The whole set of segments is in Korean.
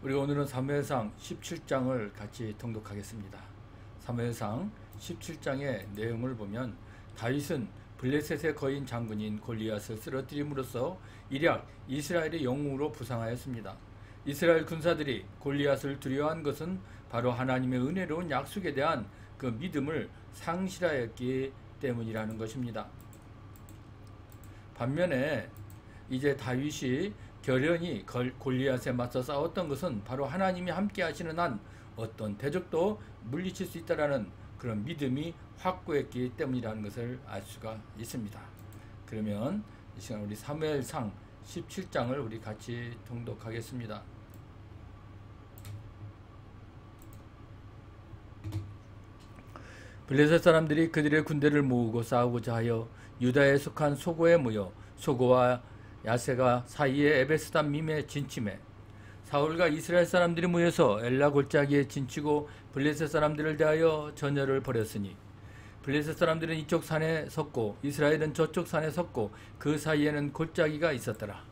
우리 오늘은 사무엘상 17장을 같이 통독하겠습니다. 사무엘상 17장의 내용을 보면 다윗은 블레셋의 거인 장군인 골리앗을 쓰러뜨림으로써 일약 이스라엘의 영웅으로 부상하였습니다. 이스라엘 군사들이 골리앗을 두려워한 것은 바로 하나님의 은혜로운 약속에 대한 그 믿음을 상실하였기 때문이라는 것입니다. 반면에 이제 다윗이 결연히 골리앗에 맞서 싸웠던 것은 바로 하나님이 함께 하시는 한 어떤 대적도 물리칠 수 있다라는 그런 믿음이 확고했기 때문이라는 것을 알 수가 있습니다. 그러면 이 시간 우리 사무엘상 17장을 우리 같이 통독하겠습니다. 블레셋 사람들이 그들의 군대를 모으고 싸우고자 하여 유다에 속한 소고에 모여 소고와 야세가 사이에 에베스담밈에 진침해 사울과 이스라엘 사람들이 모여서 엘라 골짜기에 진치고 블레셋 사람들을 대하여 전열을 벌였으니 블레셋 사람들은 이쪽 산에 섰고 이스라엘은 저쪽 산에 섰고 그 사이에는 골짜기가 있었더라.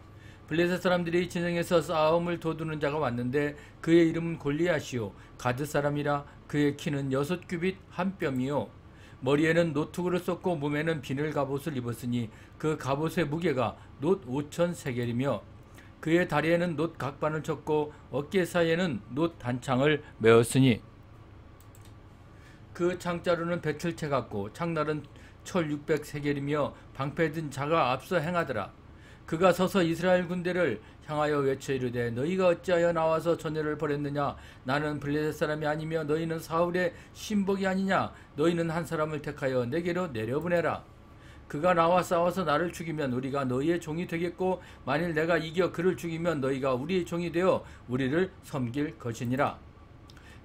블레셋 사람들이 진영에서 싸움을 도두는 자가 왔는데 그의 이름은 골리앗이요 가드 사람이라. 그의 키는 6규빗 한 뼘이요 머리에는 노투구를 썼고 몸에는 비늘 갑옷을 입었으니 그 갑옷의 무게가 놋 5,000세겔이며 그의 다리에는 놋 각반을 쳤고 어깨 사이에는 놋 단창을 메었으니 그 창자루는 배틀채 같고 창날은 철 600세겔이며 방패든 자가 앞서 행하더라. 그가 서서 이스라엘 군대를 향하여 외쳐 이르되 너희가 어찌하여 나와서 전열을 벌였느냐. 나는 블레셋 사람이 아니며 너희는 사울의 신복이 아니냐. 너희는 한 사람을 택하여 내게로 내려보내라. 그가 나와 싸워서 나를 죽이면 우리가 너희의 종이 되겠고 만일 내가 이겨 그를 죽이면 너희가 우리의 종이 되어 우리를 섬길 것이니라.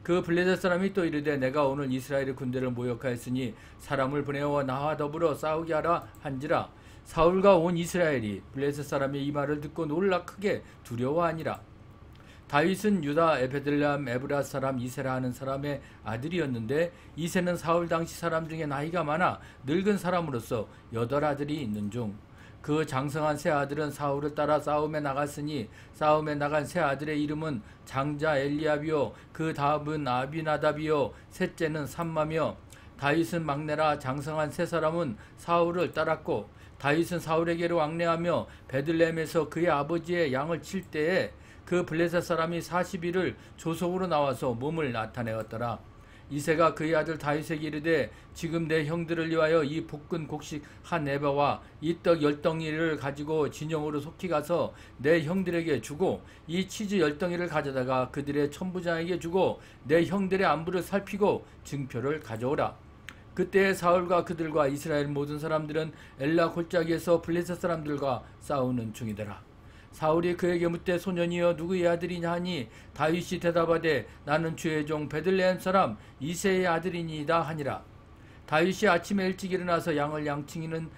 그 블레셋 사람이 또 이르되 내가 오늘 이스라엘의 군대를 모욕하였으니 사람을 보내어 나와 더불어 싸우게 하라 한지라. 사울과 온 이스라엘이 블레셋 사람의 이 말을 듣고 놀라 크게 두려워하니라. 다윗은 유다 에베들람 에브라 사람 이세라 하는 사람의 아들이었는데 이세는 사울 당시 사람 중에 나이가 많아 늙은 사람으로서 8아들이 있는 중 그 장성한 세 아들은 사울을 따라 싸움에 나갔으니 싸움에 나간 세 아들의 이름은 장자 엘리압이요 그 다음은 아비나답이요 셋째는 삼마며 다윗은 막내라. 장성한 세 사람은 사울을 따랐고 다윗은 사울에게로 왕래하며 베들레헴에서 그의 아버지의 양을 칠 때에 그 블레셋 사람이 40일을 조속으로 나와서 몸을 나타내었더라. 이새가 그의 아들 다윗에게 이르되 지금 내 형들을 위하여 이 볶은 곡식 한 에바와 이 떡 10덩이를 가지고 진영으로 속히 가서 내 형들에게 주고 이 치즈 10덩이를 가져다가 그들의 천부장에게 주고 내 형들의 안부를 살피고 증표를 가져오라. 그때 사울과 그들과 이스라엘 모든 사람들은 엘라 골짜기에서 블레셋 사람들과 싸우는 중이더라. 사울이 그에게 묻되 소년이여 누구의 아들이냐 하니 다윗이 대답하되 나는 주의 종 베들레헴 사람 이새의 아들이니이다 하니라. 다윗이 아침에 일찍 일어나서 양을 양치기는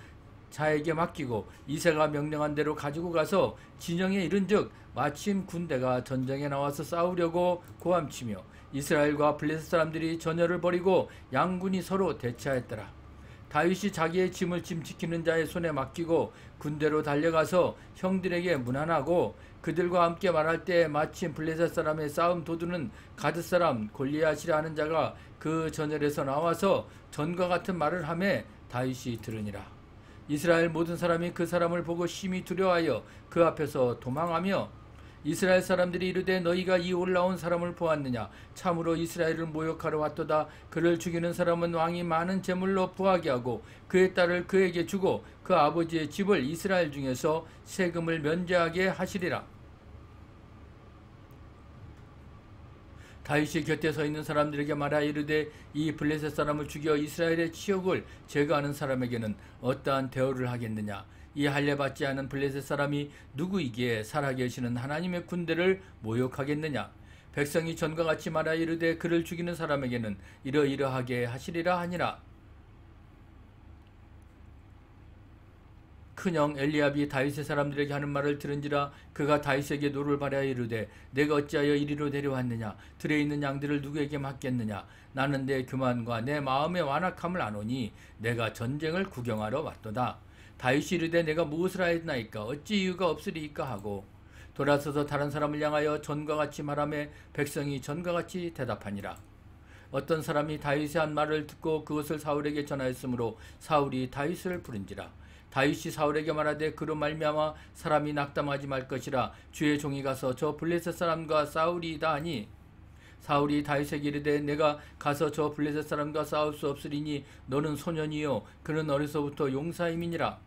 자에게 맡기고 이새가 명령한 대로 가지고 가서 진영에 이른즉 마침 군대가 전쟁에 나와서 싸우려고 고함치며 이스라엘과 블레셋 사람들이 전열을 벌이고 양군이 서로 대치하였더라. 다윗이 자기의 짐을 짐지키는 자의 손에 맡기고 군대로 달려가서 형들에게 문안하고 그들과 함께 말할 때 마침 블레셋 사람의 싸움 도두는 가드 사람 골리앗이라 하는 자가 그 전열에서 나와서 전과 같은 말을 하매 다윗이 들으니라. 이스라엘 모든 사람이 그 사람을 보고 심히 두려워하여 그 앞에서 도망하며 이스라엘 사람들이 이르되 너희가 이 올라온 사람을 보았느냐. 참으로 이스라엘을 모욕하러 왔도다. 그를 죽이는 사람은 왕이 많은 재물로 부하게 하고 그의 딸을 그에게 주고 그 아버지의 집을 이스라엘 중에서 세금을 면제하게 하시리라. 다윗이 곁에 서 있는 사람들에게 말하여 이르되 이 블레셋 사람을 죽여 이스라엘의 치욕을 제거하는 사람에게는 어떠한 대우를 하겠느냐. 이 할례받지 않은 블레셋 사람이 누구이기에 살아계시는 하나님의 군대를 모욕하겠느냐. 백성이 전과 같이 말하여 이르되 그를 죽이는 사람에게는 이러이러하게 하시리라 하니라. 큰형 엘리압이 다윗의 사람들에게 하는 말을 들은지라. 그가 다윗에게 노를 바라여 이르되 내가 어찌하여 이리로 내려왔느냐. 들에 있는 양들을 누구에게 맡겠느냐. 나는 내 교만과 내 마음의 완악함을 아노니 내가 전쟁을 구경하러 왔도다. 다윗이 이르되 내가 무엇을 하였나이까. 어찌 이유가 없으리이까 하고 돌아서서 다른 사람을 향하여 전과 같이 말하매 백성이 전과 같이 대답하니라. 어떤 사람이 다윗이 한 말을 듣고 그것을 사울에게 전하였으므로 사울이 다윗을 부른지라. 다윗이 사울에게 말하되 그로 말미암아 사람이 낙담하지 말 것이라. 주의 종이 가서 저 블레셋 사람과 싸우리이다 하니 사울이 다윗에게 이르되 내가 가서 저 블레셋 사람과 싸울 수 없으리니 너는 소년이요 그는 어려서부터 용사임이니라.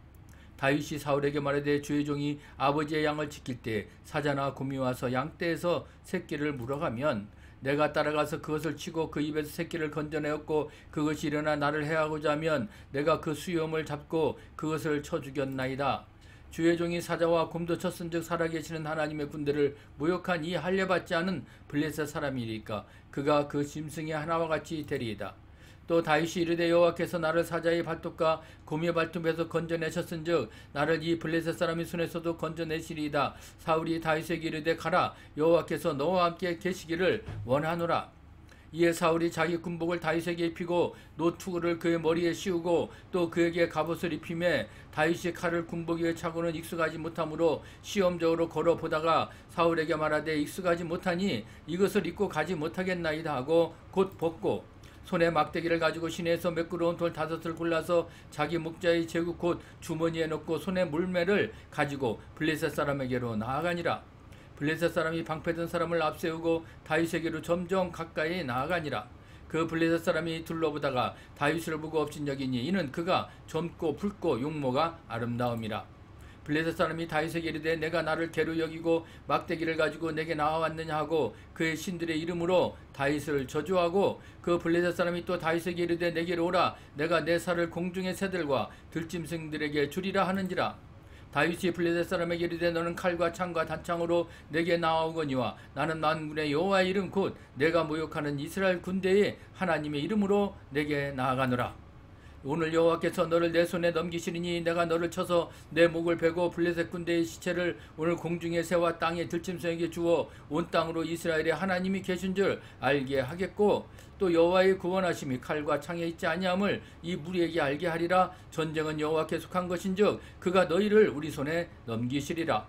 다윗이 사울에게 말하되 주의 종이 아버지의 양을 지킬 때 사자나 곰이 와서 양떼에서 새끼를 물어가면 내가 따라가서 그것을 치고 그 입에서 새끼를 건져내었고 그것이 일어나 나를 해하고자 하면 내가 그 수염을 잡고 그것을 쳐 죽였나이다. 주의 종이 사자와 곰도 쳤은즉 살아계시는 하나님의 군대를 모욕한 이 할례받지 않은 블레셋 사람이리까 그가 그 짐승의 하나와 같이 되리이다. 또 다윗이 이르되 여호와께서 나를 사자의 발톱과 곰의 발톱에서 건져내셨은즉 나를 이 블레셋 사람의 손에서도 건져내시리이다. 사울이 다윗에게 이르되 가라 여호와께서 너와 함께 계시기를 원하노라. 이에 사울이 자기 군복을 다윗에게 입히고 노투구를 그의 머리에 씌우고 또 그에게 갑옷을 입히매 다윗이 칼을 군복 위에 차고는 익숙하지 못하므로 시험적으로 걸어보다가 사울에게 말하되 익숙하지 못하니 이것을 입고 가지 못하겠나이다 하고 곧 벗고 손에 막대기를 가지고 시내에서 매끄러운 돌 5을 골라서 자기 목자의 제국 곧 주머니에 넣고 손에 물매를 가지고 블레셋 사람에게로 나아가니라. 블레셋 사람이 방패든 사람을 앞세우고 다윗에게로 점점 가까이 나아가니라. 그 블레셋 사람이 둘러보다가 다윗을 보고 업신여기니 이는 그가 젊고 붉고 용모가 아름다움이라. 블레셋 사람이 다윗에게 이르되 내가 나를 개로 여기고 막대기를 가지고 내게 나와왔느냐 하고 그의 신들의 이름으로 다윗을 저주하고 그 블레셋 사람이 또 다윗에게 이르되 내게로 오라 내가 내 살을 공중의 새들과 들짐승들에게 주리라 하는지라. 다윗이 블레셋 사람에게 이르되 너는 칼과 창과 단창으로 내게 나아오거니와 나는 만군의 여호와의 이름 곧 내가 모욕하는 이스라엘 군대의 하나님의 이름으로 내게 나아가노라. 오늘 여호와께서 너를 내 손에 넘기시리니 내가 너를 쳐서 내 목을 베고 블레셋 군대의 시체를 오늘 공중의 새와 땅의 들짐승에게 주어 온 땅으로 이스라엘의 하나님이 계신 줄 알게 하겠고 또 여호와의 구원하심이 칼과 창에 있지 아니함을 이 무리에게 알게 하리라. 전쟁은 여호와께 속한 것인즉 그가 너희를 우리 손에 넘기시리라.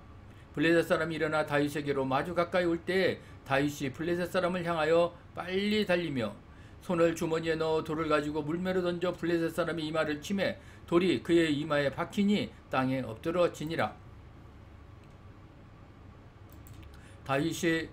블레셋 사람이 일어나 다윗에게로 마주 가까이 올 때에 다윗이 블레셋 사람을 향하여 빨리 달리며 손을 주머니에 넣어 돌을 가지고 물매로 던져 블레셋 사람이 이마를 치매 돌이 그의 이마에 박히니 땅에 엎드러지니라. 다윗이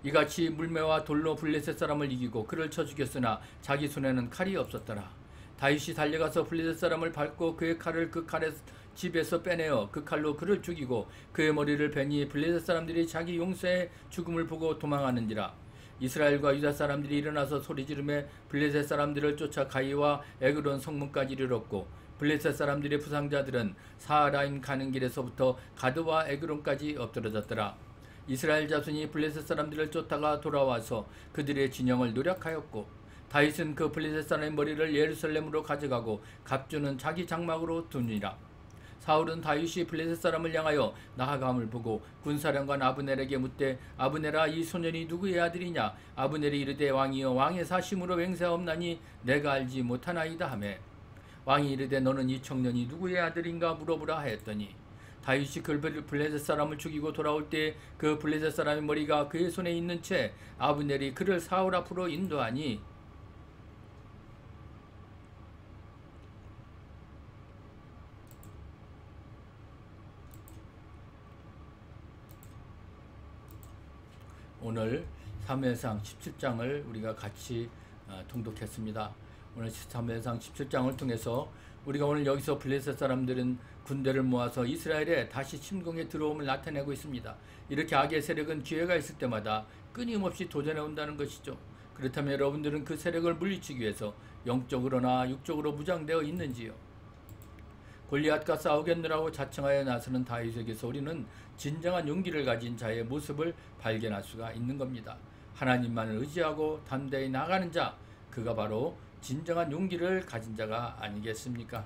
이같이 물매와 돌로 블레셋 사람을 이기고 그를 쳐 죽였으나 자기 손에는 칼이 없었더라. 다윗이 달려가서 블레셋 사람을 밟고 그의 칼을 그 칼의 집에서 빼내어 그 칼로 그를 죽이고 그의 머리를 베니 블레셋 사람들이 자기 용사의 죽음을 보고 도망하는지라. 이스라엘과 유다 사람들이 일어나서 소리지르며 블레셋 사람들을 쫓아 가이와 에그론 성문까지 이르렀고 블레셋 사람들의 부상자들은 사하라임 가는 길에서부터 가드와 에그론까지 엎드러졌더라. 이스라엘 자손이 블레셋 사람들을 쫓다가 돌아와서 그들의 진영을 노력하였고 다윗은 그 블레셋 사람의 머리를 예루살렘으로 가져가고 갑주는 자기 장막으로 두니라. 사울은 다윗이 블레셋 사람을 향하여 나아감을 보고 군사령관 아브넬에게 묻되 아브넬아 이 소년이 누구의 아들이냐. 아브넬이 이르되 왕이여 왕의 사심으로 맹세하옵나니 내가 알지 못하나이다 하매 왕이 이르되 너는 이 청년이 누구의 아들인가 물어보라 하였더니 다윗이 그 블레셋 사람을 죽이고 돌아올 때 그 블레셋 사람의 머리가 그의 손에 있는 채 아브넬이 그를 사울 앞으로 인도하니 오늘 사무엘상 17장을 우리가 같이 통독했습니다. 오늘 사무엘상 17장을 통해서 우리가 오늘 여기서 블레셋 사람들은 군대를 모아서 이스라엘에 다시 침공에 들어옴을 나타내고 있습니다. 이렇게 악의 세력은 기회가 있을 때마다 끊임없이 도전해 온다는 것이죠. 그렇다면 여러분들은 그 세력을 물리치기 위해서 영적으로나 육적으로 무장되어 있는지요? 골리앗과 싸우겠느라고 자청하여 나서는 다윗에게서 우리는 진정한 용기를 가진 자의 모습을 발견할 수가 있는 겁니다. 하나님만을 의지하고 담대히 나가는 자, 그가 바로 진정한 용기를 가진 자가 아니겠습니까?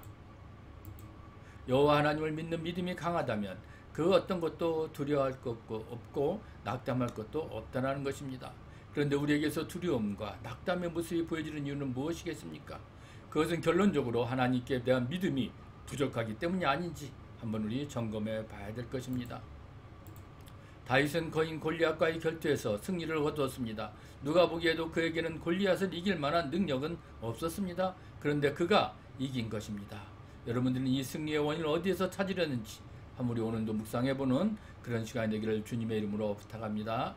여호와 하나님을 믿는 믿음이 강하다면 그 어떤 것도 두려워할 것 없고 낙담할 것도 없다는 것입니다. 그런데 우리에게서 두려움과 낙담의 모습이 보여지는 이유는 무엇이겠습니까? 그것은 결론적으로 하나님께 대한 믿음이 부족하기 때문이 아닌지 한번 우리 점검해 봐야 될 것입니다. 다윗은 거인 골리앗과의 결투에서 승리를 거두었습니다. 누가 보기에도 그에게는 골리앗을 이길 만한 능력은 없었습니다. 그런데 그가 이긴 것입니다. 여러분들은 이 승리의 원인을 어디에서 찾으려는지 한번 우리 오늘도 묵상해보는 그런 시간이 되기를 주님의 이름으로 부탁합니다.